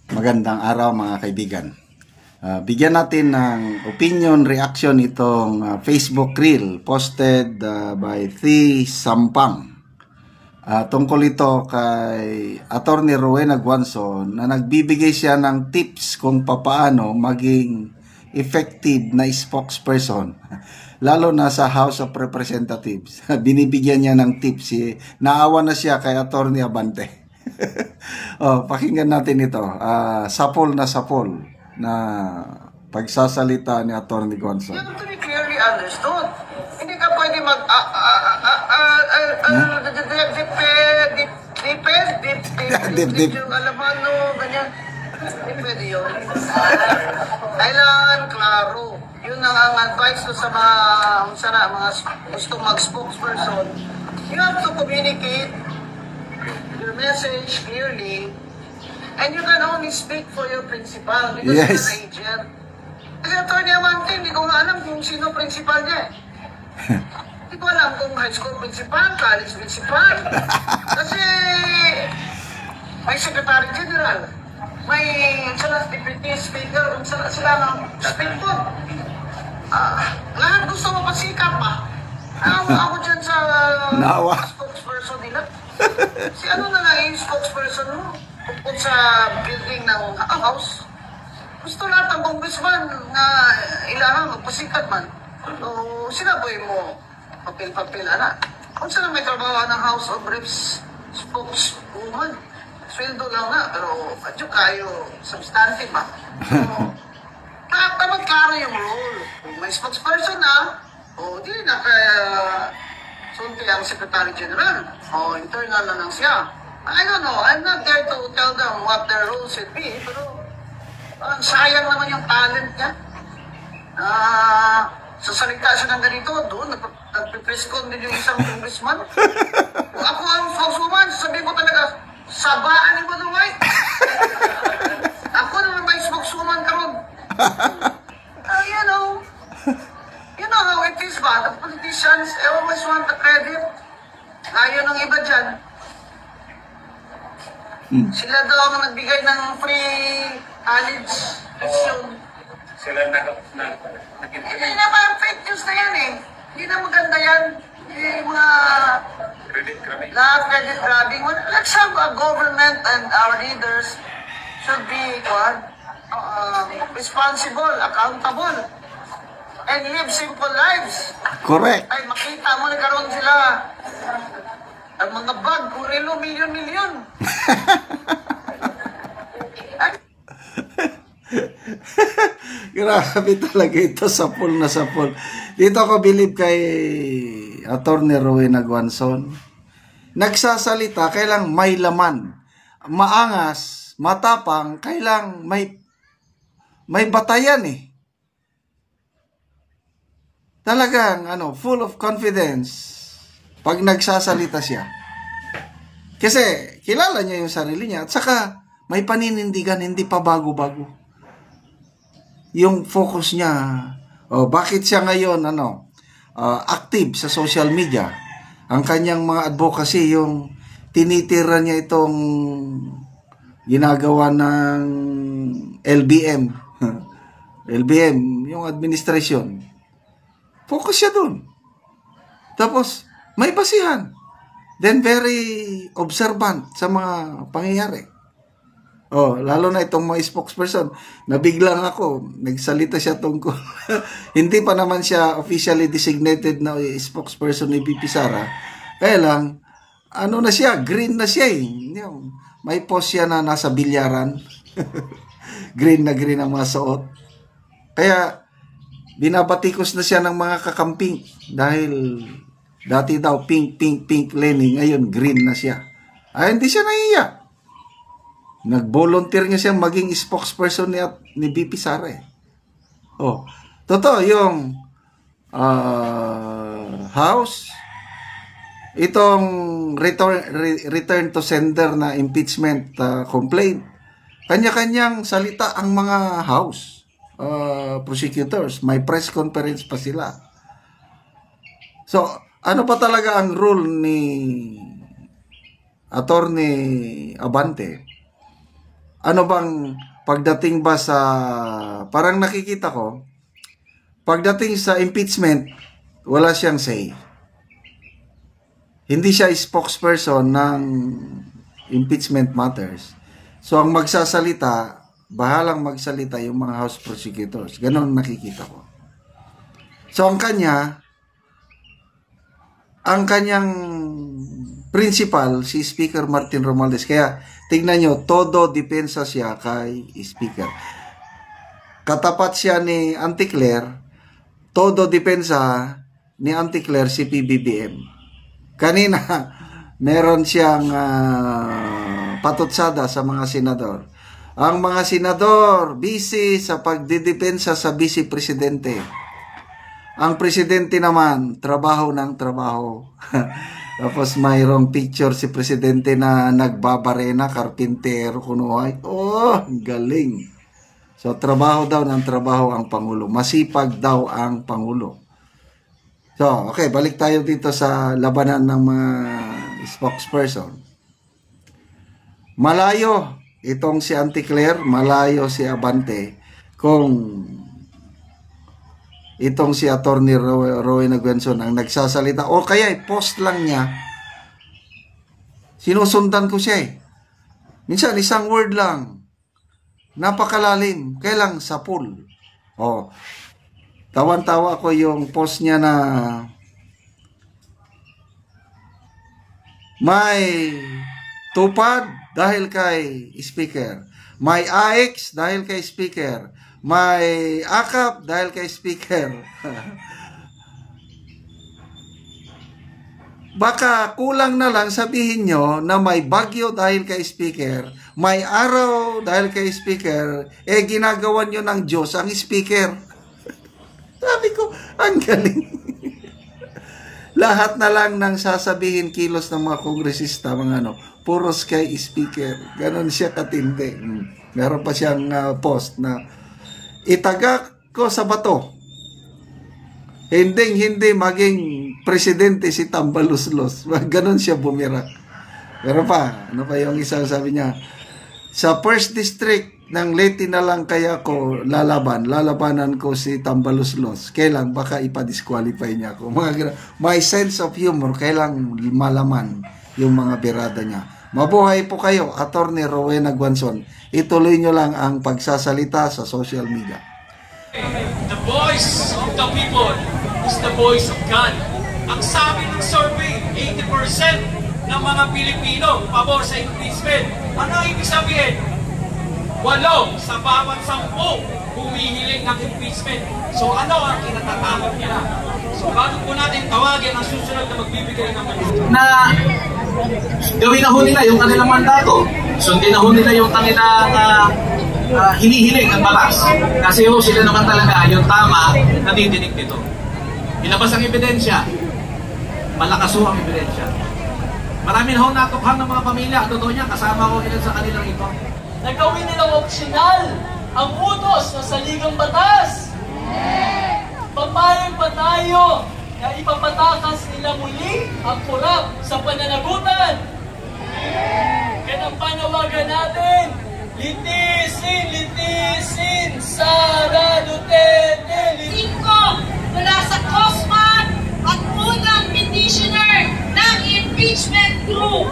Magandang araw mga kaibigan. Bigyan natin ng opinion reaction itong Facebook reel posted by Thi Sampang. Tungkol ito kay Attorney Rowena Guanzon na nagbibigay siya ng tips kung papaano maging effective na spokesperson lalo na sa House of Representatives. Binibigyan niya ng tips. Naawa na siya kay Attorney Abante. Pakinggan natin ito. Sapol na pagsasalita ni Attorney Guanzon. You have to be clearly understood. Hindi ka pwede mag dip yung alamano, ganyan. Hindi pwede yun. Kailangan klaro. Yun ang advice ko sa mga gustong mag-spokesperson. You have to communicate your message clearly, and you can only speak for your principal because you're an agent. Kasi Attorney Amante, hindi ko nga alam kung sino principal niya eh. Hindi ko alam kung high school principal, college principal. Kasi may secretary general, may deputy speaker, sila ng speaker. Lahat gusto mo pasikap pa. Ako dyan sa spokesperson nila. Si ano na lang yung spokesperson mo? Kung sa building ng house, gusto lahat ng congressman na ilangan magpasikat man. So, sinaboy mo, papel-papel, kung saan may trabaho ng House of Reps spokeswoman, sweldo lang na, pero adyo kayo, substantive ba? So, dapat klaro yung rule. Kung may spokesperson na, di na kaya sulti ang Secretary General, internal na lang siya. I don't know, I'm not there to tell them what their rules should be, pero sayang naman yung talent niya. Sasalita siya ng ganito, doon, nagpipress con din yung isang congressman. Kung ako ang spokeswoman, sasabihin ko talaga, sabaan ni Manuway. Ako naman ba yung spokeswoman karon? You know how it is ba? The politicians always want the credit. Ayaw ng iba dyan. Sila daw ang nagbigay ng free college tuition. Sila Hindi naman fake news na yan eh. Hindi na maganda yan. Yung mga credit grabbing. credit grabbing. Let's have a government and our leaders should be responsible, accountable, and live simple lives. Correct. Ay, makita mo na karoon sila. Ang mga bag, kurelo, milyon-milyon. Grabe talaga ito, sapol na sapol. Dito ako believe kay Attorney Rowena Guanzon. Nagsasalita, kailang may laman. Maangas, matapang, kailang may batayan eh. Talagang full of confidence pag nagsasalita siya. Kasi kilala niya yung sarili niya at saka may paninindigan, hindi pa bago-bago. Yung focus niya, bakit siya ngayon active sa social media? Ang kanyang mga advocacy, yung tinitira niya itong ginagawa ng LBM. LBM, yung administration. Focus siya dun. Tapos, may basihan. Then, very observant sa mga pangyayari. Lalo na itong mga spokesperson. Nabiglang ako. Nagsalita siya tungkol. Hindi pa naman siya officially designated na spokesperson ni VP Sara. Kaya lang, na siya? Green na siya eh. May post siya na nasa bilyaran. Green na green ang mga suot. Kaya, binabatikos na siya ng mga kakamping. Dahil, dati daw pink Lenny. Ngayon, green na siya. Hindi siya nahiya. Nag-volunteer niya siya maging spokesperson ni VP Sara eh. Totoo yung House, itong return to sender na impeachment complaint, kanya-kanyang salita ang mga House prosecutors. May press conference pa sila. So, ano pa talaga ang rule ni Attorney Abante? ano bang pagdating ba sa, parang nakikita ko, pagdating sa impeachment, wala siyang say. Hindi siya spokesperson ng impeachment matters. So, ang magsasalita, bahalang magsalita yung mga House prosecutors. Ganon nakikita ko. So, ang kanyang principal, si Speaker Martin Romualdez. Kaya, tignan nyo, todo depensa siya kay Speaker. Katapat siya ni Auntie Claire, todo depensa ni Auntie Claire si PBBM. Kanina, meron siyang patutsada sa mga senador. Ang mga senador, busy sa pagdidepensa sa vice presidente. Ang presidente naman, trabaho ng trabaho. Tapos mayroong picture si presidente na nagbabarena, karpintero, kunuhay. Oh, galing. So, trabaho daw ng trabaho ang Pangulo. Masipag daw ang Pangulo. So, okay, balik tayo dito sa labanan ng mga spokesperson. Malayo itong si Auntie Claire, malayo si Abante kung itong si Attorney Rowena Guenzon ang nagsasalita o kaya post lang niya. Sinusundan ko siya eh. Minsan isang word lang. Napakalalim. Kailang sa pool. Oh. Tawan-tawa ko yung post niya na may tupad dahil kay Speaker. May AX dahil kay Speaker. May akap dahil kay Speaker. Baka kulang na lang sabihin nyo na may bagyo dahil kay Speaker, may araw dahil kay Speaker, ginagawa nyo ng Diyos ang Speaker. Sabi ko, ang galing. Lahat na lang ng sasabihin kilos ng mga kongresista, mga puros kay Speaker. Ganon siya katindi. Meron pa siyang post na itagak ko sa bato. Hindi maging presidente si Tambaluslos. Ganon siya bumirak. Pero ano pa yung isang sabi niya, sa first district ng Leyte na lang kaya ko lalabanan ko si Tambaluslos. Kailang baka ipa-disqualify niya ako. My sense of humor, kailang malaman yung mga birada niya. Mabuhay po kayo, Attorney Rowena Guenzon. Ituloy nyo lang ang pagsasalita sa social media. The voice of the people is the voice of God. Ang sabi ng survey, 80% ng mga Pilipino pabor sa impeachment. Ano ang ibig sabihin? 8 sa bawat 10 humihiling ng impeachment. So ano ang kinatatakot nila? So bago po natin tawagin ang susunod na magbibigay ng na gawin na ho nila yung kanilang mandato. Sundin na ho nila yung kanilang hinihiling at batas. Kasi ho sila naman talaga yung tama na didinig nito. Ilabas ang ebidensya. Malakas ho ang ebidensya. Marami na ho natukhan ng mga pamilya. Totoo niya, kasama ko ilan sa kanilang ito. Nagawin nilang opsyonal ang utos sa saligang batas. Papayag pa tayo na ipapatakas nila muli ang korap sa pananagutan. Kaya ang panawagan natin, litisin, Sara Duterte. 5 mula sa COSMAC at unang petitioner ng impeachment group.